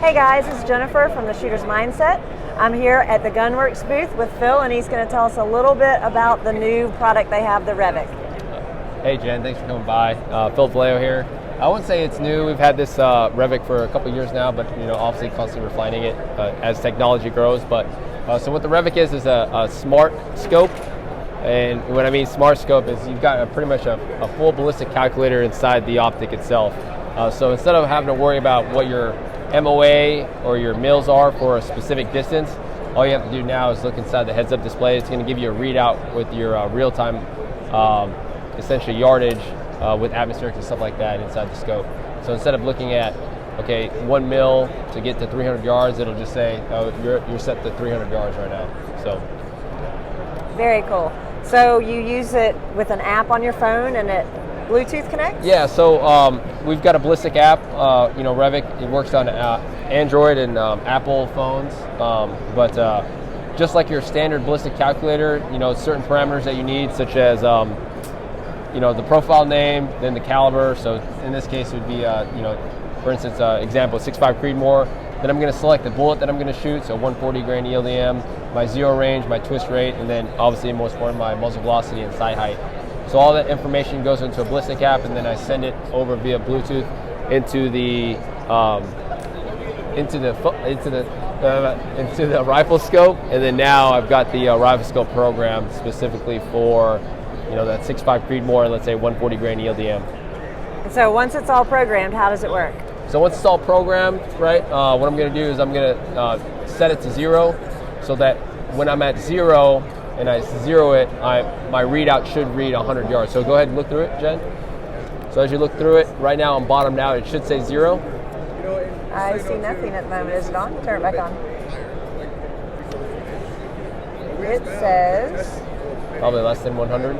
Hey guys, it's Jennifer from the Shooter's Mindset. I'm here at the Gunworks booth with Phil, and he's going to tell us a little bit about the new product they have, the Revic. Hey Jen, thanks for coming by. Phil Vallejo here. I wouldn't say it's new. We've had this Revic for a couple years now, but obviously constantly refining it as technology grows. But so what the Revic is a smart scope. And what I mean smart scope is you've got pretty much a full ballistic calculator inside the optic itself. So instead of having to worry about what your MOA or your mils are for a specific distance, all you have to do now is look inside the heads-up display. It's going to give you a readout with your real-time, essentially yardage with atmospherics and stuff like that inside the scope. So instead of looking at, okay, 1 mil to get to 300 yards, it'll just say, oh, you're set to 300 yards right now. So very cool. So you use it with an app on your phone and it Bluetooth connects? Yeah, so we've got a ballistic app, Revic. It works on Android and Apple phones, but just like your standard ballistic calculator, certain parameters that you need, such as the profile name, then the caliber. So in this case, it would be, for instance, example 6.5 Creedmoor. Then I'm going to select the bullet that I'm going to shoot, so 140 grain ELDM, my zero range, my twist rate, and then obviously most important, my muzzle velocity and sight height. So all that information goes into a ballistic app, and then I send it over via Bluetooth into the rifle scope, and then now I've got the rifle scope program specifically for that 6.5 Creedmoor and let's say 140 grain ELDM. So once it's all programmed, how does it work? So once it's all programmed, right, what I'm going to do is I'm going to set it to 0, so that when I'm at 0 and I zero it, my readout should read 100 yards. So go ahead and look through it, Jen. So as you look through it, right now I'm bottomed out. It should say 0. I see nothing at the moment. Is it on? Turn it back on. It says probably less than 100.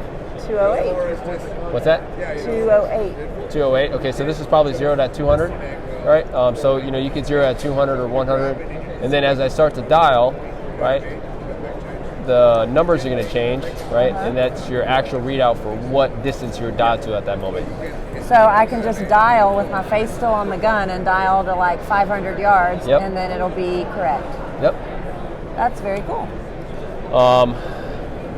208. What's that? 208. 208. Okay, so this is probably zeroed at 200. All right. So you could zero at 200 or 100, and then as I start to dial, right, the numbers are going to change, right, and that's your actual readout for what distance you're dialed to at that moment. So I can just dial with my face still on the gun and dial to like 500 yards, yep, and then it'll be correct. Yep. That's very cool.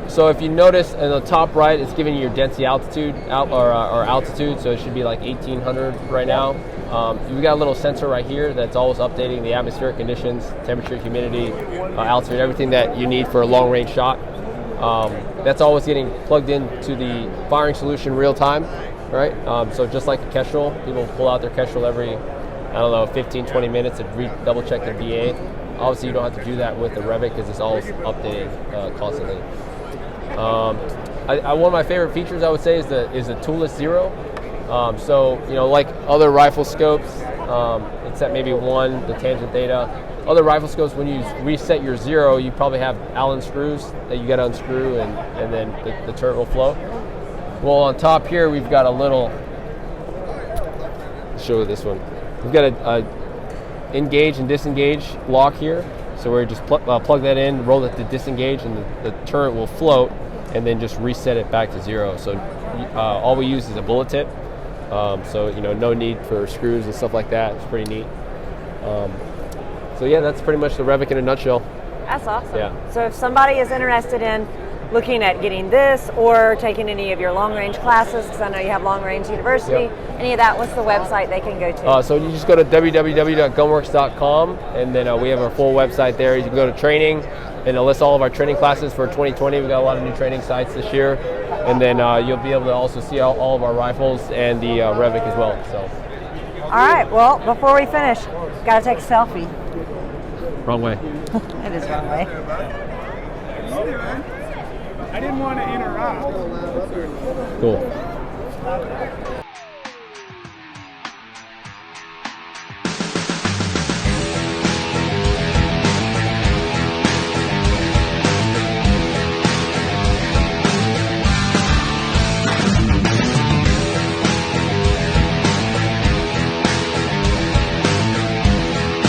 So if you notice in the top right, it's giving you your density altitude or altitude, so it should be like 1800 right now. We've got a little sensor right here that's always updating the atmospheric conditions, temperature, humidity, altitude, everything that you need for a long-range shot. That's always getting plugged into the firing solution real time, right? So just like a Kestrel, people pull out their Kestrel every, 15, 20 minutes to double check their DA. Obviously, you don't have to do that with the Revic because it's always updated constantly. One of my favorite features, I would say, is the toolless zero. So like other rifle scopes, it's at maybe 1, the tangent theta. Other rifle scopes, when you reset your 0, you probably have Allen screws that you got to unscrew, and then the turret will flow. Well, on top here, we've got a little. Let's show you this one. We've got a engage and disengage lock here. So we just plug that in, roll it to disengage, and the turret will float, and then just reset it back to 0. So all we use is a bullet tip. So no need for screws and stuff like that. It's pretty neat. So yeah, that's pretty much the Revic in a nutshell. That's awesome. Yeah. So if somebody is interested in looking at getting this or taking any of your long-range classes, because I know you have Long-Range University, yep, any of that, what's the website they can go to? So you just go to www.gunworks.com, and then we have our full website there. You can go to training, and it'll list all of our training classes for 2020. We've got a lot of new training sites this year, and then you'll be able to also see all of our rifles and the Revic as well. So. All right, well, before we finish, got to take a selfie. Wrong way. It is wrong way. I didn't want to interrupt. Cool.